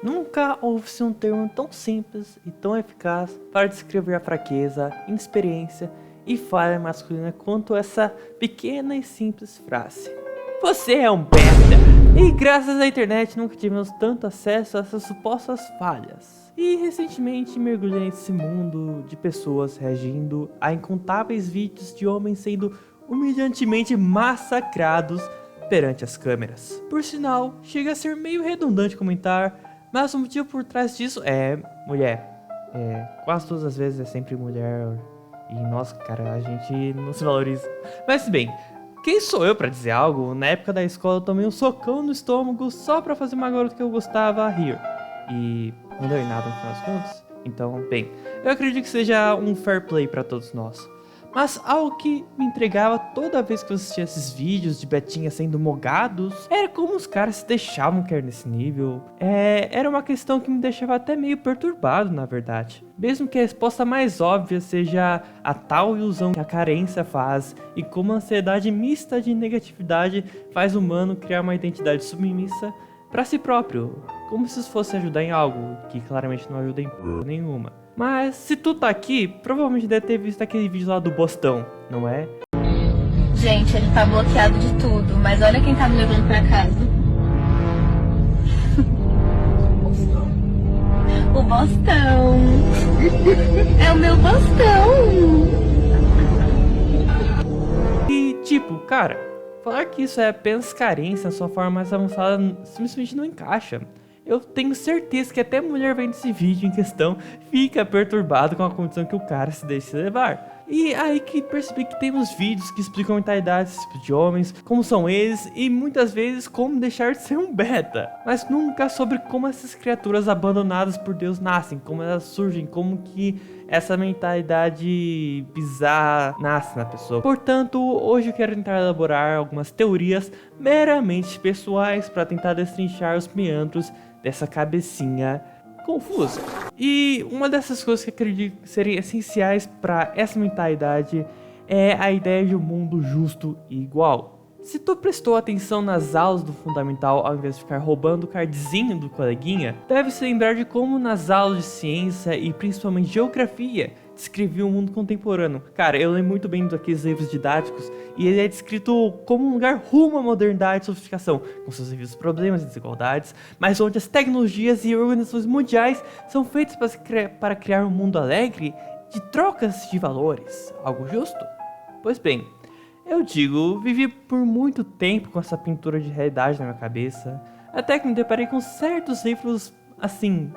Nunca houve-se um termo tão simples e tão eficaz para descrever a fraqueza, inexperiência e falha masculina quanto essa pequena e simples frase. Você é um besta! E graças à internet nunca tivemos tanto acesso a essas supostas falhas. E recentemente mergulhei nesse mundo de pessoas reagindo a incontáveis vídeos de homens sendo humilhantemente massacrados perante as câmeras. Por sinal, chega a ser meio redundante comentar, mas o motivo por trás disso é mulher. Quase todas as vezes é sempre mulher. E nossa, cara, a gente não se valoriza. Mas bem, quem sou eu pra dizer algo? Na época da escola eu tomei um socão no estômago só pra fazer uma garota que eu gostava rir. E não deu em nada no final das contas. Então, bem, eu acredito que seja um fair play pra todos nós. Mas algo que me entregava toda vez que eu assistia esses vídeos de Betinha sendo mogados era como os caras se deixavam cair nesse nível. Era uma questão que me deixava até meio perturbado, na verdade. Mesmo que a resposta mais óbvia seja a tal ilusão que a carência faz e como a ansiedade mista de negatividade faz o humano criar uma identidade submissa para si próprio, como se isso fosse ajudar em algo que claramente não ajuda em porra nenhuma. Mas se tu tá aqui, provavelmente deve ter visto aquele vídeo lá do Bostão, não é? Gente, ele tá bloqueado de tudo, mas olha quem tá me levando pra casa. O Bostão. É o meu Bostão. E tipo, cara, falar que isso é apenas carência na sua forma mais avançada simplesmente não encaixa. Eu tenho certeza que até mulher vendo esse vídeo em questão fica perturbado com a condição que o cara se deixa levar. E aí que percebi que temos vídeos que explicam a mentalidade desse tipo de homens, como são eles e muitas vezes como deixar de ser um beta. Mas nunca sobre como essas criaturas abandonadas por Deus nascem, como elas surgem, como que essa mentalidade bizarra nasce na pessoa. Portanto, hoje eu quero tentar elaborar algumas teorias meramente pessoais para tentar destrinchar os meandros dessa cabecinha confusa. E uma dessas coisas que eu acredito que seriam essenciais para essa mentalidade é a ideia de um mundo justo e igual. Se tu prestou atenção nas aulas do fundamental ao invés de ficar roubando o cardzinho do coleguinha, deve se lembrar de como nas aulas de ciência e principalmente geografia descrevia o mundo contemporâneo. Cara, eu lembro muito bem daqueles livros didáticos e ele é descrito como um lugar rumo à modernidade e sofisticação, com seus devidos problemas e desigualdades, mas onde as tecnologias e organizações mundiais são feitas para criar um mundo alegre de trocas de valores. Algo justo? Pois bem, eu digo, vivi por muito tempo com essa pintura de realidade na minha cabeça, até que me deparei com certos livros, assim,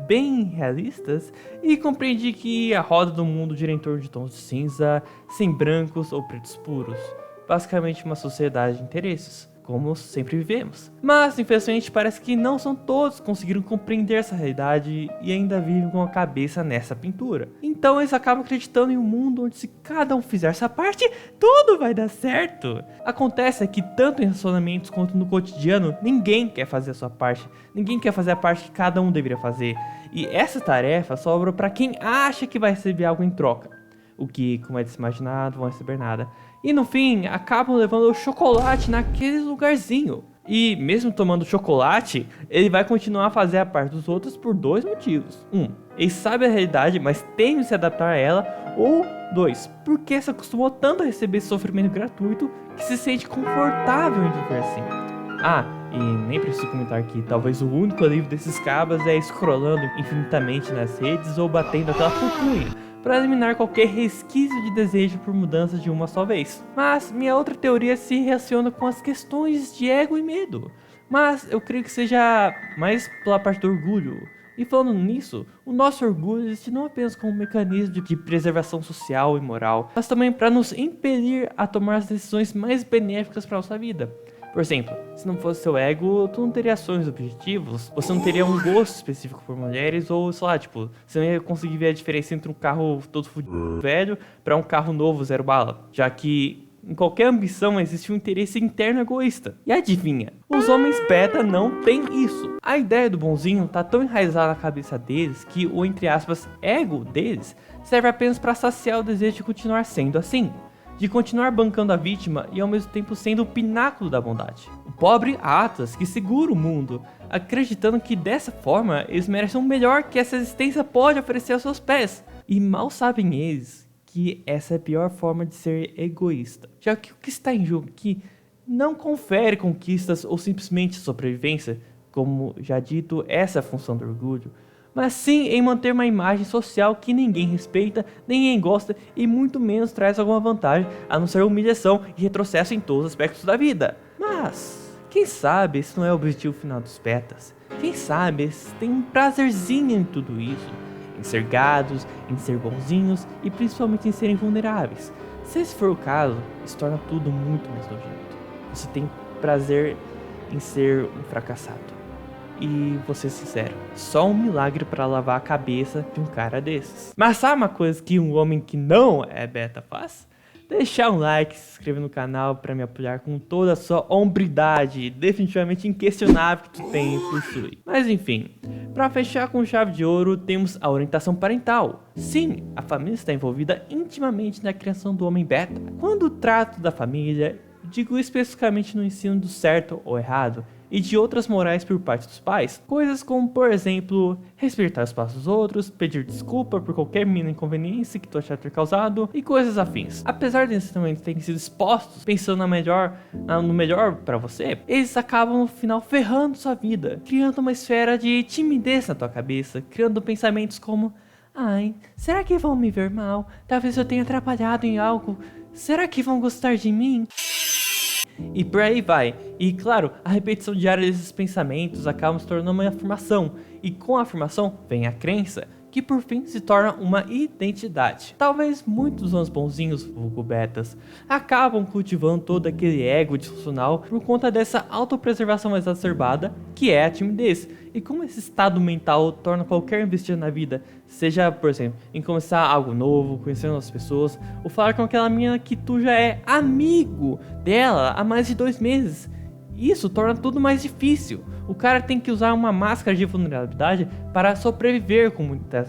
bem realistas, e compreendi que a roda do mundo gira em torno de tons de cinza, sem brancos ou pretos puros. Basicamente uma sociedade de interesses, como sempre vivemos. Mas, infelizmente, parece que não são todos que conseguiram compreender essa realidade e ainda vivem com a cabeça nessa pintura. Então eles acabam acreditando em um mundo onde se cada um fizer essa parte, tudo vai dar certo. Acontece é que tanto em relacionamentos quanto no cotidiano, ninguém quer fazer a sua parte. Ninguém quer fazer a parte que cada um deveria fazer. E essa tarefa sobra para quem acha que vai receber algo em troca. O que, como é de se imaginar, não vão receber nada. E no fim, acabam levando o chocolate naquele lugarzinho. E mesmo tomando chocolate, ele vai continuar a fazer a parte dos outros por dois motivos. Ele sabe a realidade, mas teme se adaptar a ela. Ou dois, porque se acostumou tanto a receber esse sofrimento gratuito que se sente confortável em viver assim. E nem preciso comentar que talvez o único alívio desses cabas é scrollando infinitamente nas redes ou batendo aquela pupunha para eliminar qualquer resquício de desejo por mudança de uma só vez. Mas minha outra teoria se relaciona com as questões de ego e medo. Mas eu creio que seja mais pela parte do orgulho. E falando nisso, o nosso orgulho existe não apenas como um mecanismo de preservação social e moral, mas também para nos impelir a tomar as decisões mais benéficas para nossa vida. Por exemplo, se não fosse seu ego, tu não teria ações objetivos, você não teria um gosto específico por mulheres, ou sei lá, tipo, você não ia conseguir ver a diferença entre um carro todo fudido velho para um carro novo zero bala, já que em qualquer ambição existe um interesse interno egoísta. E adivinha, os homens beta não têm isso. A ideia do bonzinho tá tão enraizada na cabeça deles que o, entre aspas, ego deles serve apenas para saciar o desejo de continuar sendo assim. De continuar bancando a vítima e ao mesmo tempo sendo o pináculo da bondade. O pobre Atlas que segura o mundo, acreditando que dessa forma eles merecem o melhor que essa existência pode oferecer aos seus pés. E mal sabem eles que essa é a pior forma de ser egoísta, já que o que está em jogo aqui não confere conquistas ou simplesmente sobrevivência, como já dito, essa é a função do orgulho, mas sim em manter uma imagem social que ninguém respeita, ninguém gosta e muito menos traz alguma vantagem, a não ser humilhação e retrocesso em todos os aspectos da vida. Mas, quem sabe esse não é o objetivo final dos betas? Quem sabe eles têm um prazerzinho em tudo isso? Em ser gados, em ser bonzinhos e principalmente em serem vulneráveis. Se esse for o caso, isso torna tudo muito mais nojento. Você tem prazer em ser um fracassado. E vou ser sincero, só um milagre para lavar a cabeça de um cara desses. Mas sabe uma coisa que um homem que não é beta faz? Deixar um like, se inscrever no canal para me apoiar com toda a sua hombridade definitivamente inquestionável que tu tem e possui. Mas enfim, para fechar com chave de ouro, temos a orientação parental. Sim, a família está envolvida intimamente na criação do homem beta. Quando trato da família, digo especificamente no ensino do certo ou errado e de outras morais por parte dos pais, coisas como, por exemplo, respeitar os passos dos outros, pedir desculpa por qualquer mínima inconveniência que tu achar ter causado e coisas afins. Apesar de ensinamentos terem sido expostos pensando no melhor para você, eles acabam no final ferrando sua vida, criando uma esfera de timidez na tua cabeça, criando pensamentos como: ai, será que vão me ver mal? Talvez eu tenha atrapalhado em algo. Será que vão gostar de mim? E por aí vai. E claro, a repetição diária desses pensamentos acaba se tornando uma afirmação. E com a afirmação vem a crença, que por fim se torna uma identidade. Talvez muitos dos bonzinhos, vulgo betas, acabam cultivando todo aquele ego disfuncional por conta dessa autopreservação exacerbada que é a timidez. E como esse estado mental torna qualquer investida na vida, seja, por exemplo, em começar algo novo, conhecendo as pessoas, ou falar com aquela menina que tu já é amigo dela há mais de 2 meses. Isso torna tudo mais difícil. O cara tem que usar uma máscara de vulnerabilidade para sobreviver,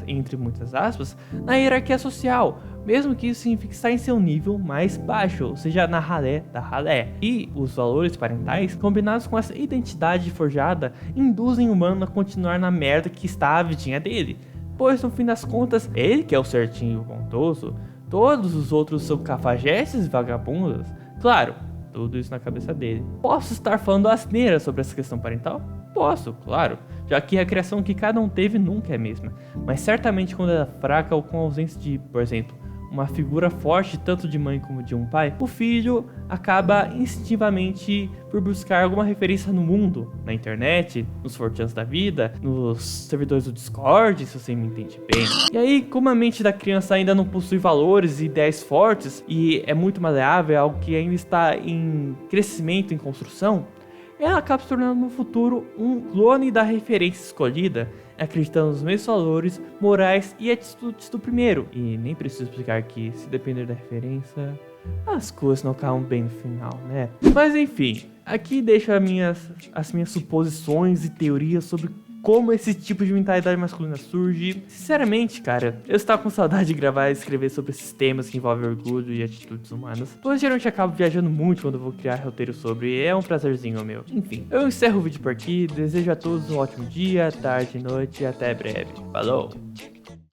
entre muitas aspas, na hierarquia social, mesmo que isso signifique estar em seu nível mais baixo, ou seja, na ralé da ralé. E os valores parentais, combinados com essa identidade forjada, induzem o humano a continuar na merda que está a vidinha dele, pois no fim das contas, ele que é o certinho e o bondoso, todos os outros são cafajestes e vagabundos. Claro, tudo isso na cabeça dele. Posso estar falando asneira sobre essa questão parental? Posso, claro, já que a criação que cada um teve nunca é a mesma, mas certamente quando ela é fraca ou com a ausência de, por exemplo, uma figura forte tanto de mãe como de um pai, o filho acaba instintivamente por buscar alguma referência no mundo, na internet, nos forteanos da vida, nos servidores do Discord, se você me entende bem. E aí, como a mente da criança ainda não possui valores e ideias fortes e é muito maleável, é algo que ainda está em crescimento, em construção, ela acaba se tornando no futuro um clone da referência escolhida, acreditando nos mesmos valores, morais e atitudes do primeiro. E nem preciso explicar que, se depender da referência, as coisas não acabam bem no final, né? Mas enfim, aqui deixo as minhas suposições e teorias sobre como esse tipo de mentalidade masculina surge. Sinceramente, cara, eu estava com saudade de gravar e escrever sobre esses temas que envolvem orgulho e atitudes humanas, pois geralmente acabo viajando muito quando eu vou criar roteiro sobre, é um prazerzinho meu. Enfim, eu encerro o vídeo por aqui, desejo a todos um ótimo dia, tarde, noite e até breve. Falou!